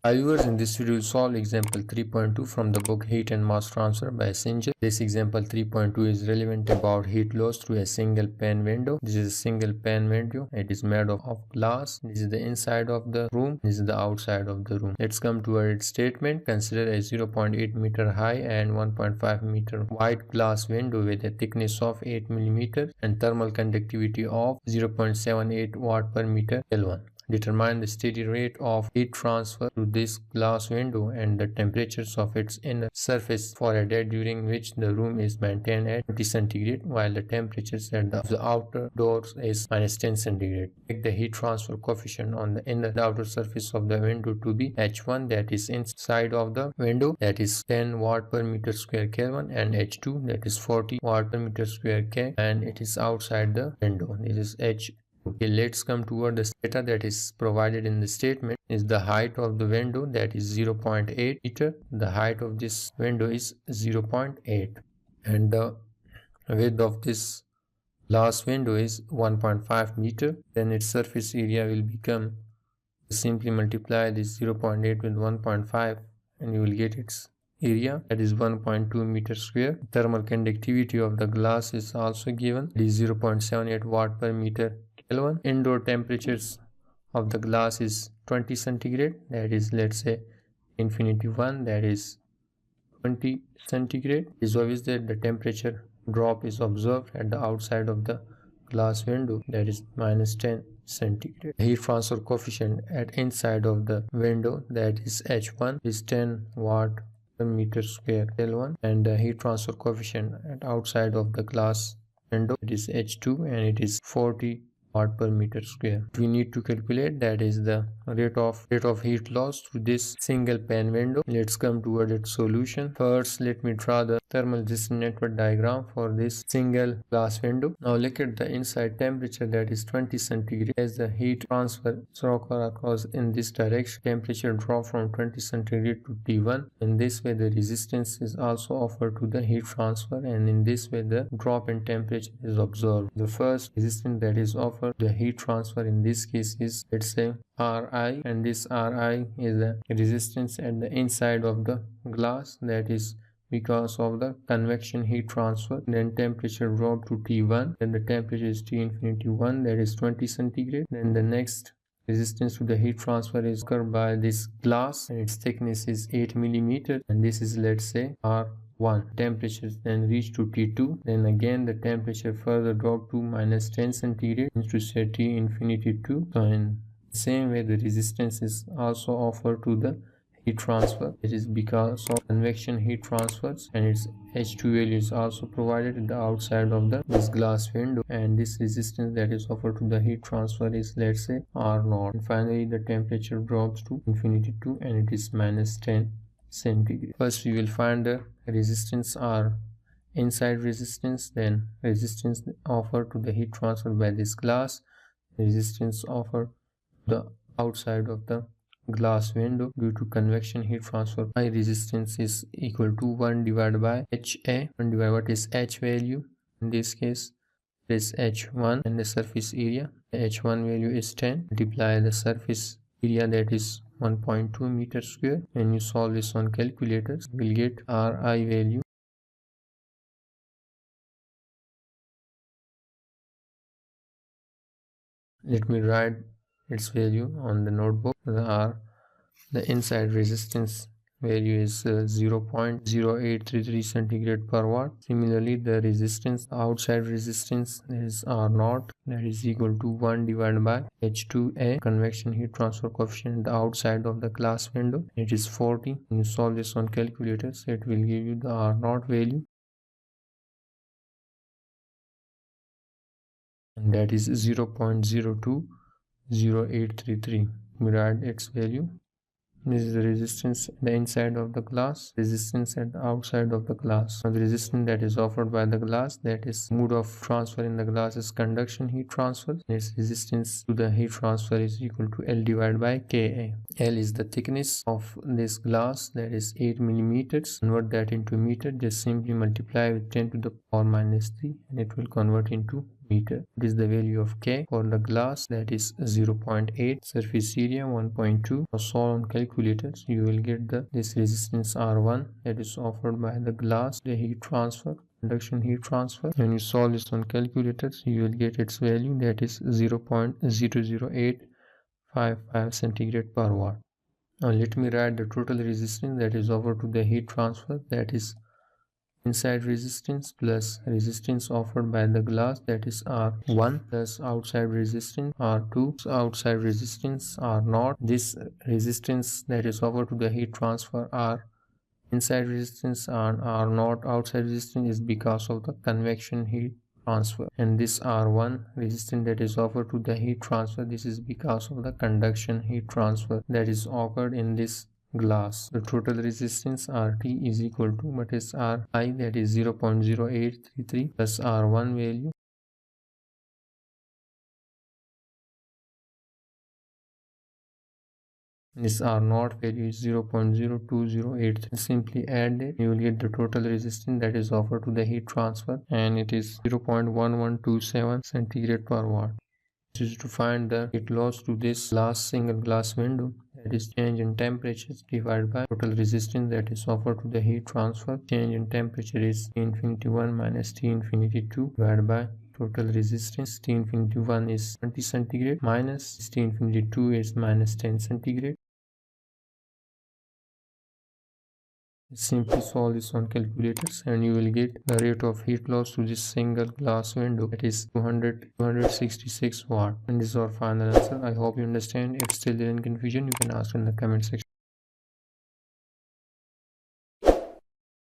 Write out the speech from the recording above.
Hi viewers, in this video we'll solve example 3.2 from the book Heat and Mass Transfer by Singer. This example 3.2 is relevant about heat loss through a single pane window. This is a single pane window. It is made of glass. This is the inside of the room. This is the outside of the room. Let's come to our statement. Consider a 0.8 meter high and 1.5 meter wide glass window with a thickness of 8 mm and thermal conductivity of 0.78 watt per meter Kelvin. Determine the steady rate of heat transfer to this glass window and the temperatures of its inner surface for a day during which the room is maintained at 20 centigrade while the temperatures at the outer doors is -10 centigrade. Take the heat transfer coefficient on the inner and outer surface of the window to be H1, that is inside of the window, that is 10 watt per meter square Kelvin, and H2, that is 40 watt per meter square K, and it is outside the window. This is H. Okay, let's come toward the data that is provided in the statement. Is the height of the window, that is 0.8 meter. The height of this window is 0.8 and the width of this glass window is 1.5 meter. Then its surface area will become, simply multiply this 0.8 with 1.5 and you will get its area, that is 1.2 meter square. Thermal conductivity of the glass is also given, it is 0.78 watt per meter Kelvin. Indoor temperatures of the glass is 20 centigrade, that is, let's say infinity 1, that is 20 centigrade. It is obvious that the temperature drop is observed at the outside of the glass window, that is -10 centigrade. Heat transfer coefficient at inside of the window, that is H1, is 10 watt per meter square Kelvin, and the heat transfer coefficient at outside of the glass window, it is H2 and it is 40 watt per meter square. We need to calculate, that is the rate of heat loss through this single pane window. Let's come toward its solution. First, let me draw the thermal resistance network diagram for this single glass window. Now look at the inside temperature, that is 20 centigrade. As the heat transfer occur across in this direction, temperature drop from 20 centigrade to T1. In this way the resistance is also offered to the heat transfer, and in this way the drop in temperature is observed. The first resistance that is offered the heat transfer in this case is, let's say, Ri, and this Ri is the resistance at the inside of the glass, that is because of the convection heat transfer. Then temperature drop to T1, then the temperature is T infinity 1, that is 20 centigrade. Then the next resistance to the heat transfer is occurred by this glass and its thickness is 8 mm, and this is, let's say, R1. Temperatures then reach to T2, then again the temperature further drop to -10 centigrade to say T infinity 2. So in the same way the resistance is also offered to the heat transfer. It is because of convection heat transfers, and its H2 value is also provided at the outside of this glass window, and this resistance that is offered to the heat transfer is, let's say, R0. And finally the temperature drops to infinity 2 and it is -10 centigrade. First we will find the resistance R inside resistance, then resistance offered to the heat transfer by this glass, resistance offered to the outside of the glass window due to convection heat transfer. My resistance is equal to 1 divided by HA. 1 divided what is H value? In this case it is H1, and the surface area, the H1 value is 10. Multiply the surface area, that is 1.2 meter square. When you solve this on calculators, you will get Ri value. Let me write its value on the notebook. The inside resistance value is 0.0833 centigrade per watt. Similarly, the resistance, outside resistance, is R0, that is equal to 1 divided by H2A, convection heat transfer coefficient outside of the glass window. It is 40. When you solve this on calculators, it will give you the R0 value, and that is 0.020833. We write its value. This is the resistance at the inside of the glass, resistance at the outside of the glass. Now the resistance that is offered by the glass, that is mode of transfer in the glass, is conduction heat transfer. Its resistance to the heat transfer is equal to L divided by Ka. L is the thickness of this glass, that is 8 mm. Convert that into meter, just simply multiply with 10 to the power -3 and it will convert into meter. It is the value of K for the glass, that is 0.8, surface area 1.2. Now solve on calculators. You will get this resistance R1 that is offered by the glass, the heat transfer, conduction heat transfer. When you solve this on calculators, you will get its value, that is 0.00855 centigrade per watt. Now let me write the total resistance that is offered to the heat transfer, that is inside resistance plus resistance offered by the glass, that is R1, plus outside resistance R2, outside resistance R0. This resistance that is offered to the heat transfer R inside resistance and R0 outside resistance is because of the convection heat transfer, and this R1 resistance that is offered to the heat transfer, this is because of the conduction heat transfer that is occurred in this glass. The total resistance RT is equal to what is Ri, that is 0.0833 plus R1 value. This R0 value is 0.02083. Simply add it, you will get the total resistance that is offered to the heat transfer, and it is 0.1127 centigrade per watt. This is to find the heat loss to this single glass window, that is change in temperature divided by total resistance that is offered to the heat transfer. Change in temperature is T infinity 1 minus T infinity 2 divided by total resistance. T infinity 1 is 20 centigrade minus T infinity 2 is minus 10 centigrade. Simply solve this on calculators and you will get the rate of heat loss to this single glass window, that is 266 watt. And this is our final answer. I hope you understand. If still there is confusion, you can ask in the comment section.